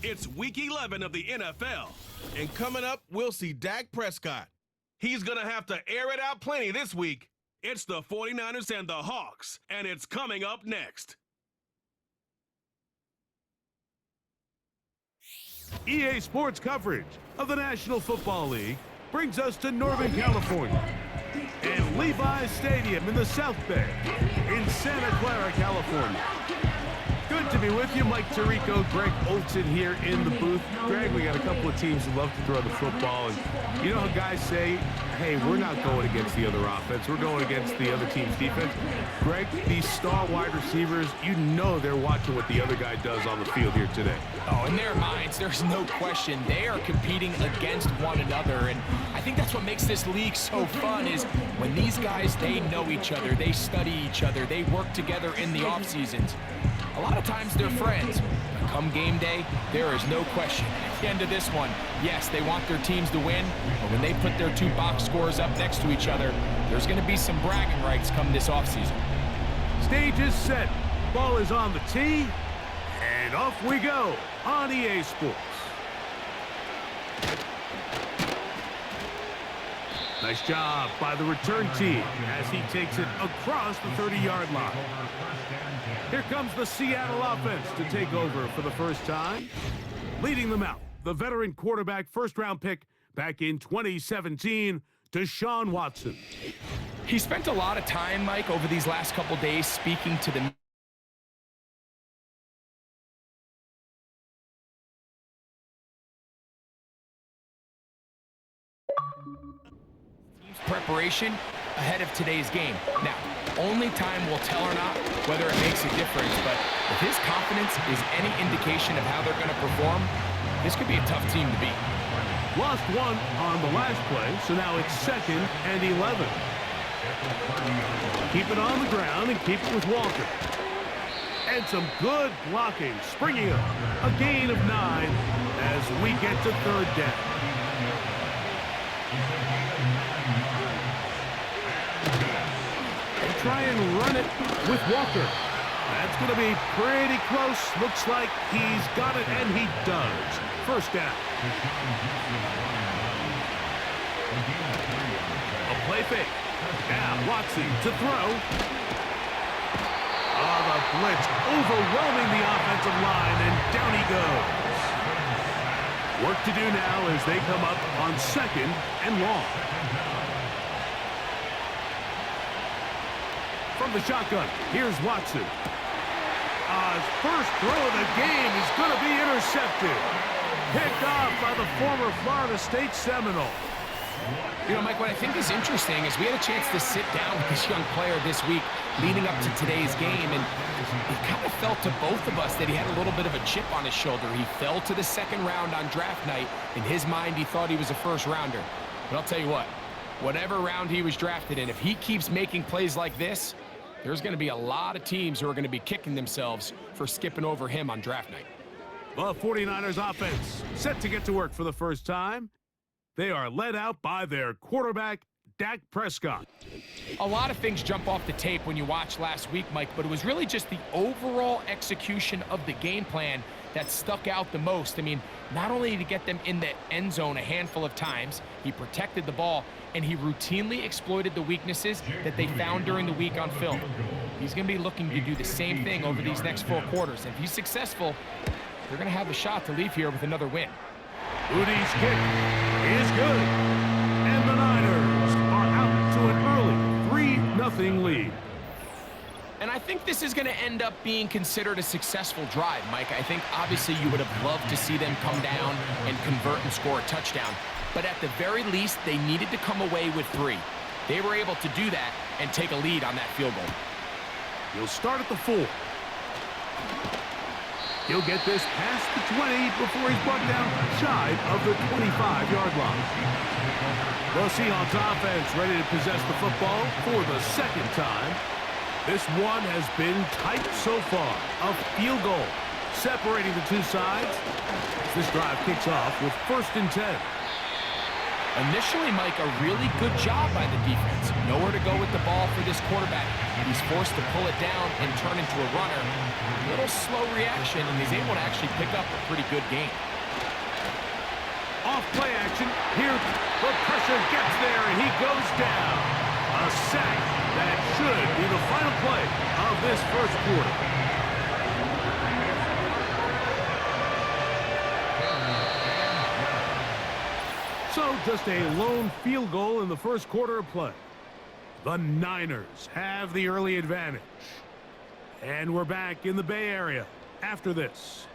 It's Week 11 of the NFL. And coming up, we'll see Dak Prescott. He's going to have to air it out plenty this week. It's the 49ers and the Hawks, and it's coming up next. EA Sports coverage of the National Football League brings us to Northern California and Levi's Stadium in the South Bay in Santa Clara, California. Good to be with you. Mike Tirico, Greg Olson here in the booth. Greg, we got a couple of teams who love to throw the football. And you know how guys say, hey, we're not going against the other offense. We're going against the other team's defense. Greg, these star wide receivers, you know they're watching what the other guy does on the field here today. Oh, in their minds, there's no question. They are competing against one another. And I think that's what makes this league so fun is when these guys, they know each other. They study each other. They work together in the off seasons. A lot of times they're friends. But come game day, there is no question. At the end of this one, yes, they want their teams to win, but when they put their two box scores up next to each other, there's going to be some bragging rights come this offseason. Stage is set. Ball is on the tee, and off we go on EA Sports. Nice job by the return team as he takes it across the 30-yard line. Here comes the Seattle offense to take over for the first time. Leading them out, the veteran quarterback first-round pick back in 2017, Deshaun Watson. He spent a lot of time, Mike, over these last couple days speaking to the preparation ahead of today's game. Now, only time will tell or not whether it makes a difference, but if his confidence is any indication of how they're going to perform, this could be a tough team to beat. Lost one on the last play, so now it's 2nd and 11. Keep it on the ground and keep it with Walker. And some good blocking, springing up. A gain of 9 as we get to 3rd down. Try and run it with Walker. That's going to be pretty close. Looks like he's got it, and he does. First down. A play fake. Now Watson to throw. Oh, the blitz overwhelming the offensive line, and down he goes. Work to do now as they come up on 2nd and long. From the shotgun, here's Watson. His first throw of the game is going to be intercepted. Picked off by the former Florida State Seminole. You know, Mike, what I think is interesting is we had a chance to sit down with this young player this week leading up to today's game, and it kind of felt to both of us that he had a little bit of a chip on his shoulder. He fell to the 2nd round on draft night. In his mind, he thought he was a first rounder. But I'll tell you what, whatever round he was drafted in, if he keeps making plays like this, there's going to be a lot of teams who are going to be kicking themselves for skipping over him on draft night. The 49ers offense set to get to work for the first time. They are led out by their quarterback, Dak Prescott. A lot of things jump off the tape when you watch last week, Mike, but it was really just the overall execution of the game plan that stuck out the most. I mean, not only did he get them in the end zone a handful of times, he protected the ball, and he routinely exploited the weaknesses that they found during the week on film. He's going to be looking to do the same thing over these next 4 quarters. If he's successful, they're going to have a shot to leave here with another win. Udi's kick is good, and the Niners are out to an early 3-0 lead. And I think this is going to end up being considered a successful drive, Mike. I think obviously you would have loved to see them come down and convert and score a touchdown. But at the very least, they needed to come away with 3. They were able to do that and take a lead on that field goal. He'll start at the 4. He'll get this past the 20 before he's brought down shy of the 25-yard line. The Seahawks offense ready to possess the football for the 2nd time. This one has been tight so far. A field goal separating the two sides. This drive kicks off with 1st and 10. Initially, Mike, a really good job by the defense. Nowhere to go with the ball for this quarterback. He's forced to pull it down and turn into a runner. A little slow reaction, and he's able to actually pick up a pretty good game. Off play action. Here, the pressure gets there, and he goes down. A sack. That should be the final play of this first quarter. So, just a lone field goal in the first quarter of play. The Niners have the early advantage. And we're back in the Bay Area after this.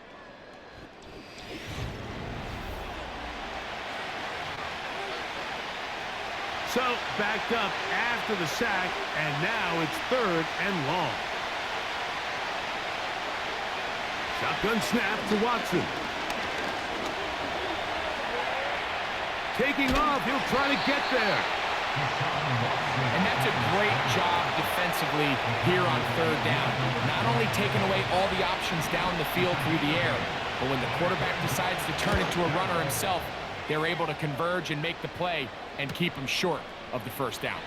So, backed up after the sack, and now it's 3rd and long. Shotgun snap to Watson. Taking off, he'll try to get there. And that's a great job defensively here on 3rd down. Not only taking away all the options down the field through the air, but when the quarterback decides to turn into a runner himself, they're able to converge and make the play and keep him short of the first down.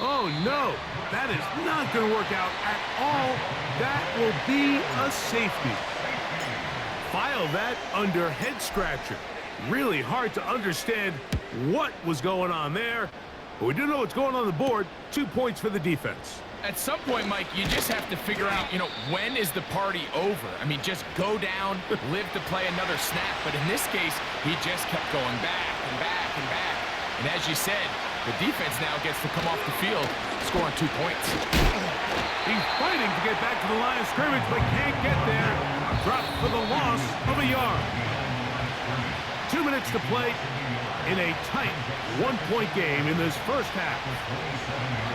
Oh, no. That is not going to work out at all. That will be a safety. File that under head scratcher. Really hard to understand what was going on there. But we do know what's going on the board. 2 points for the defense. At some point, Mike, you just have to figure out, when is the party over? I mean, just go down, live to play another snap. But in this case, he just kept going back and back and back. And as you said, the defense now gets to come off the field, scoring 2 points. He's fighting to get back to the line of scrimmage, but can't get there. Dropped for the loss of a yard. 2 minutes to play in a tight 1-point game in this first half.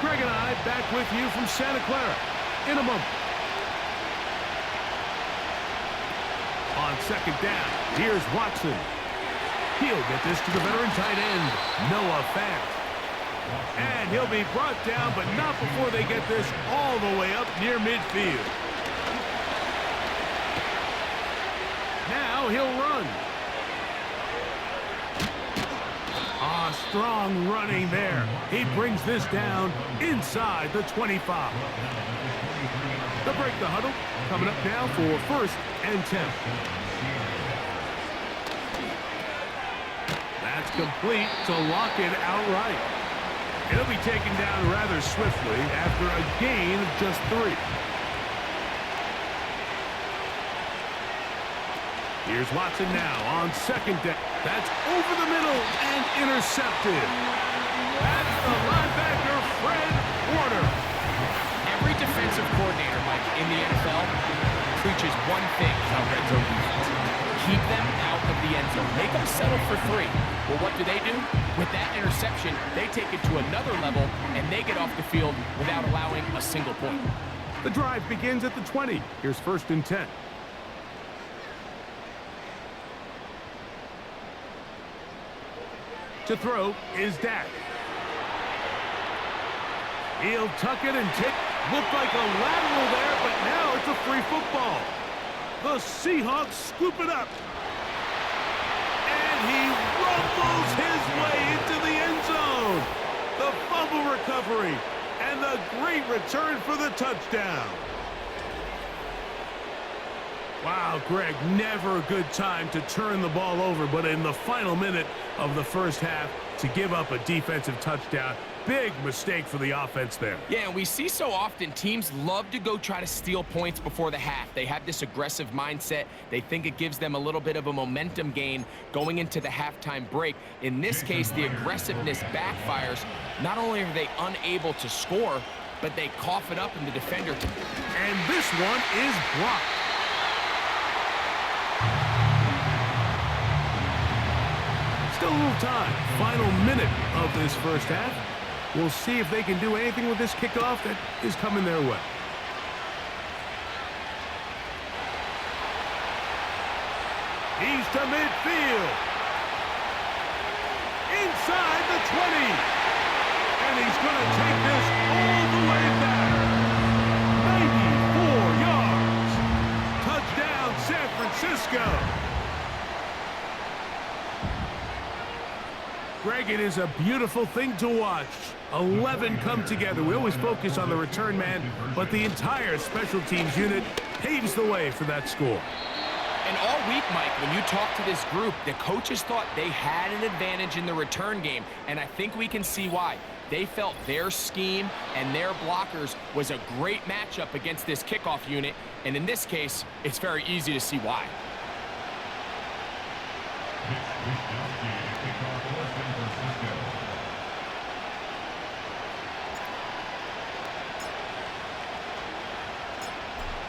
Greg and I back with you from Santa Clara in a moment. On 2nd down, here's Watson. He'll get this to the veteran tight end, Noah Fant. And he'll be brought down, but not before they get this all the way up near midfield. Now he'll run. Strong running there. He brings this down inside the 25. They'll break the huddle. Coming up now for 1st and 10. That's complete to lock it outright. He'll be taken down rather swiftly after a gain of just 3. Here's Watson now on 2nd down. That's over the middle and intercepted. That's the linebacker, Fred Warner. Every defensive coordinator, Mike, in the NFL preaches one thing about red zone defense. Keep them out of the end zone. Make them settle for 3. Well, what do? With that interception, they take it to another level, and they get off the field without allowing a single point. The drive begins at the 20. Here's 1st and 10. To throw is Dak. He'll tuck it and take. Looked like a lateral there, but now it's a free football. The Seahawks scoop it up. And he rumbles his way into the end zone. The fumble recovery and the great return for the touchdown. Wow, Greg, never a good time to turn the ball over, but in the final minute of the first half, to give up a defensive touchdown, big mistake for the offense there. Yeah, and we see so often teams love to go try to steal points before the half. They have this aggressive mindset. They think it gives them a little bit of a momentum gain going into the halftime break. In this case, the aggressiveness backfires. Not only are they unable to score, but they cough it up in the defender. And this one is blocked. Still a little time. Final minute of this first half. We'll see if they can do anything with this kickoff that is coming their way. He's to midfield. Inside the 20. And he's going to take this all the way back. 94 yards. Touchdown, San Francisco. Greg, it is a beautiful thing to watch. 11 come together. We always focus on the return man, but the entire special teams unit paves the way for that score. And all week, Mike, when you talk to this group, the coaches thought they had an advantage in the return game, and I think we can see why. They felt their scheme and their blockers was a great matchup against this kickoff unit, and in this case, it's very easy to see why.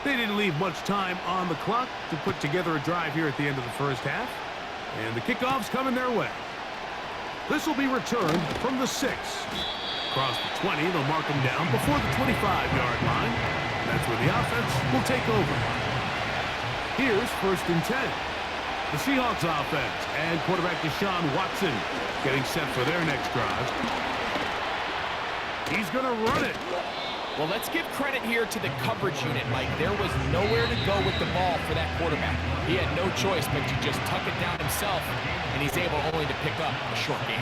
They didn't leave much time on the clock to put together a drive here at the end of the first half. And the kickoff's coming their way. This will be returned from the 6. Across the 20, they'll mark them down before the 25-yard line. That's where the offense will take over. Here's 1st and 10. The Seahawks offense and quarterback Deshaun Watson getting set for their next drive. He's going to run it. Well, let's give credit here to the coverage unit, Mike. There was nowhere to go with the ball for that quarterback. He had no choice but to just tuck it down himself, and he's able only to pick up a short gain.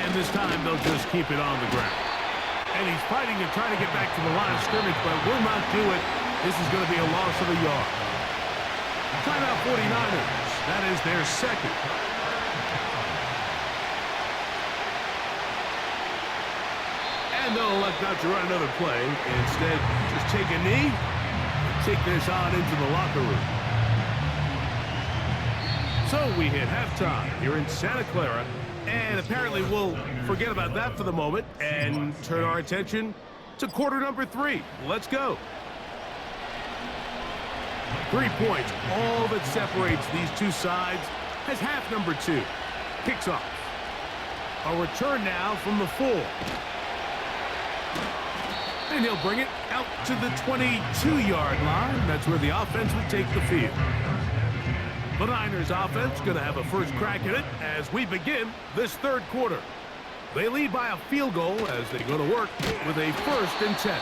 And this time, they'll just keep it on the ground. And he's fighting and trying to get back to the line of scrimmage, but will not do it. This is going to be a loss of a yard. Timeout 49ers. That is their second. And they'll elect not to run another play. Instead, just take a knee and take this on into the locker room. So we hit halftime here in Santa Clara. And apparently we'll forget about that for the moment and turn our attention to quarter number 3. Let's go. 3 points, all that separates these two sides, as half number 2 kicks off. A return now from the 4. And he'll bring it out to the 22-yard line. That's where the offense will take the field. The Niners offense going to have a first crack at it as we begin this third quarter. They lead by a field goal as they go to work with a 1st and 10.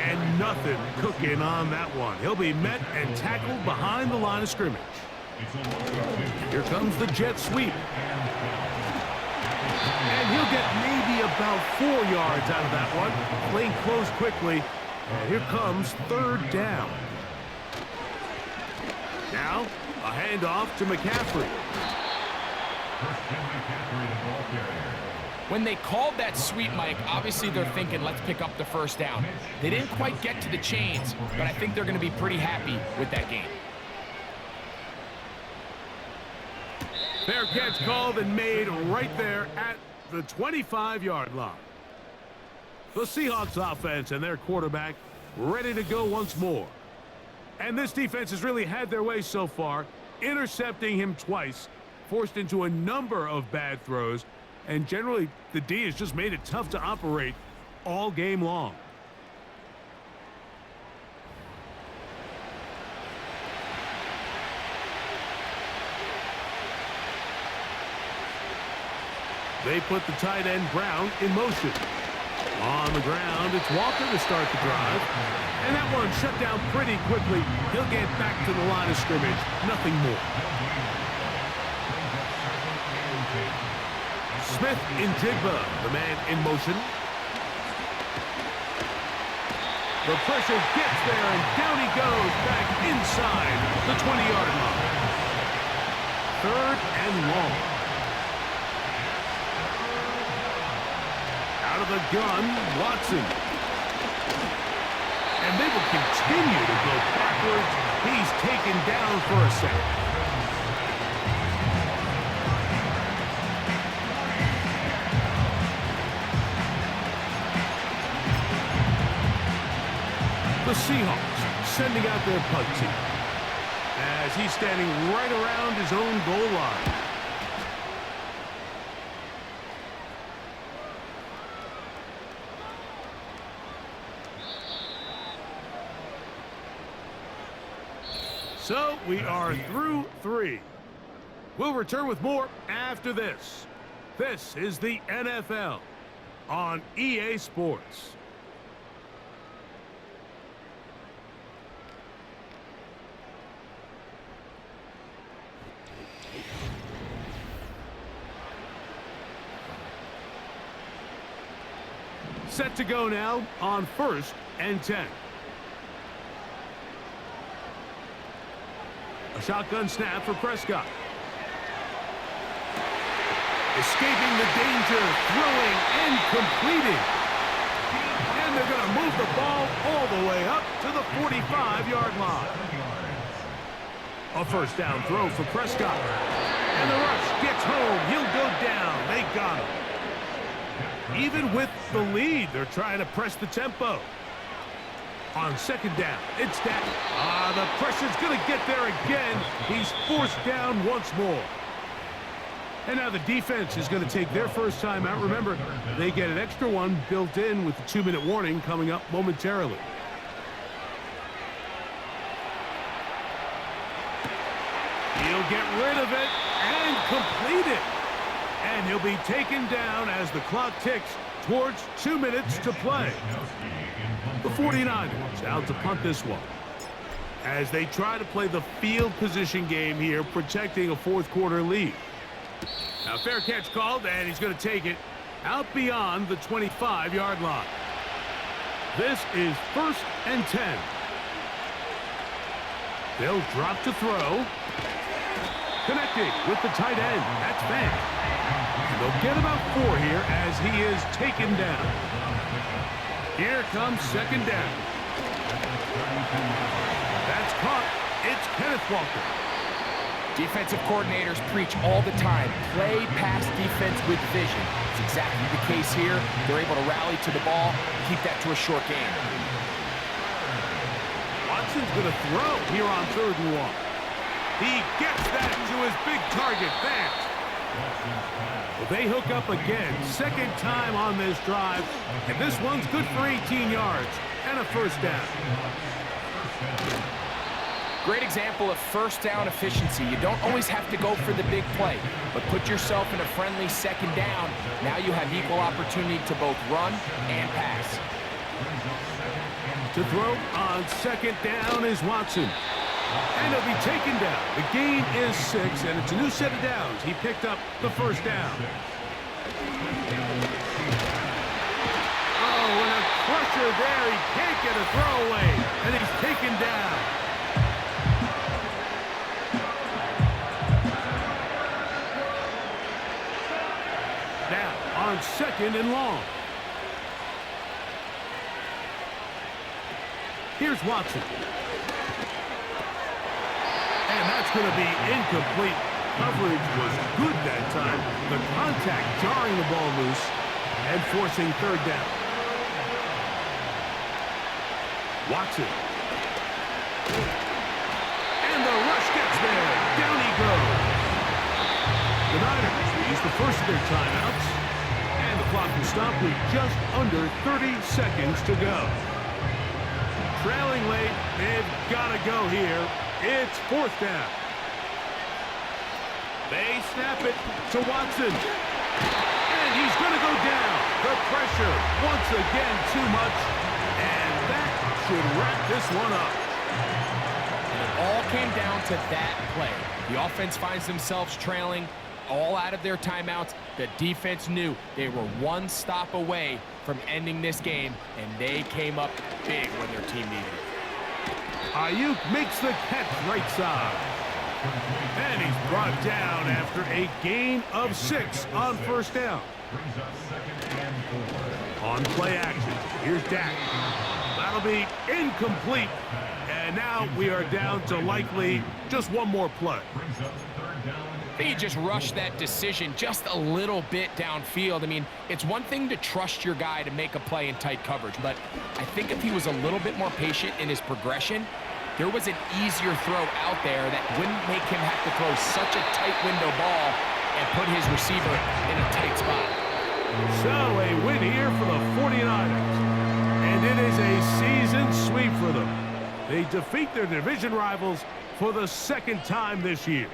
And nothing cooking on that one. He'll be met and tackled behind the line of scrimmage. Here comes the jet sweep. And he'll get maybe about 4 yards out of that one. Playing close quickly. And here comes 3rd down. Now, a handoff to McCaffrey. When they called that sweep, Mike, obviously they're thinking, let's pick up the 1st down. They didn't quite get to the chains, but I think they're going to be pretty happy with that game. Fair catch called and made right there at the 25-yard line. The Seahawks offense and their quarterback ready to go once more. And this defense has really had their way so far, intercepting him twice, forced into a number of bad throws, and generally the D has just made it tough to operate all game long. They put the tight end Brown in motion. On the ground, it's Walker to start the drive. And that one shut down pretty quickly. He'll get back to the line of scrimmage. Nothing more. Smith in Jigba, the man in motion. The pressure gets there, and down he goes back inside the 20-yard line. 3rd and long. Out of the gun, Watson. And they will continue to go backwards. He's taken down for a sack. The Seahawks sending out their punt team as he's standing right around his own goal line. So we are through 3. We'll return with more after this. This is the NFL on EA Sports. Set to go now on 1st and 10. A shotgun snap for Prescott. Escaping the danger, throwing and completing. And they're going to move the ball all the way up to the 45-yard line. A first down throw for Prescott. And the rush gets home. He'll go down. They got him. Even with the lead, they're trying to press the tempo. On second down, it's Dak. The pressure's going to get there again. He's forced down once more. And now the defense is going to take their first time out. Remember, they get an extra one built in with the 2-minute warning coming up momentarily. He'll get rid of it and complete it. And he'll be taken down as the clock ticks towards 2 minutes to play. The 49ers out to punt this one as they try to play the field position game here, protecting a fourth-quarter lead. Now, fair catch called, and he's going to take it out beyond the 25-yard line. This is 1st and 10. They'll drop to throw. Connecting with the tight end. That's Van. They'll get about 4 here as he is taken down. Here comes second down. That's caught. It's Kenneth Walker. Defensive coordinators preach all the time, play pass defense with vision. It's exactly the case here. They're able to rally to the ball, keep that to a short game. Watson's going to throw here on 3rd and 1. He gets that to his big target, Vance. Well, they hook up again, second time on this drive, and this one's good for 18 yards and a first down. Great example of first down efficiency. You don't always have to go for the big play, but put yourself in a friendly second down. Now you have equal opportunity to both run and pass. To throw on second down is Watson. And he'll be taken down. The gain is 6, and it's a new set of downs. He picked up the first down. Oh, and a pressure there. He can't get a throwaway, and he's taken down. Now on 2nd and long. Here's Watson. And that's going to be incomplete. Coverage was good that time. The contact jarring the ball loose and forcing 3rd down. Watson. And the rush gets there. Down he goes. The Niners use the first of their timeouts. And the clock will stop with just under 30 seconds to go. Trailing late, they've got to go here. It's 4th down. They snap it to Watson. And he's going to go down. The pressure, once again, too much. And that should wrap this one up. And it all came down to that play. The offense finds themselves trailing, all out of their timeouts. The defense knew they were one stop away from ending this game, and they came up big when their team needed it. Ayuk makes the catch right side. And he's brought down after a gain of 6 on 1st down. On play action, here's Dak. That'll be incomplete. And now we are down to likely just one more play. He just rushed that decision just a little bit downfield. I mean, it's one thing to trust your guy to make a play in tight coverage, but I think if he was a little bit more patient in his progression, there was an easier throw out there that wouldn't make him have to throw such a tight window ball and put his receiver in a tight spot. So a win here for the 49ers. And it is a season sweep for them. They defeat their division rivals for the 2nd time this year.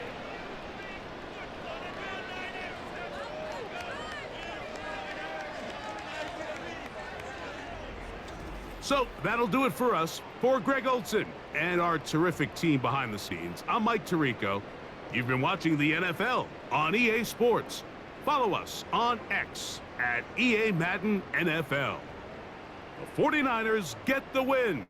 So that'll do it for us. For Greg Olson and our terrific team behind the scenes, I'm Mike Tirico. You've been watching the NFL on EA Sports. Follow us on X at EA Madden NFL. The 49ers get the win.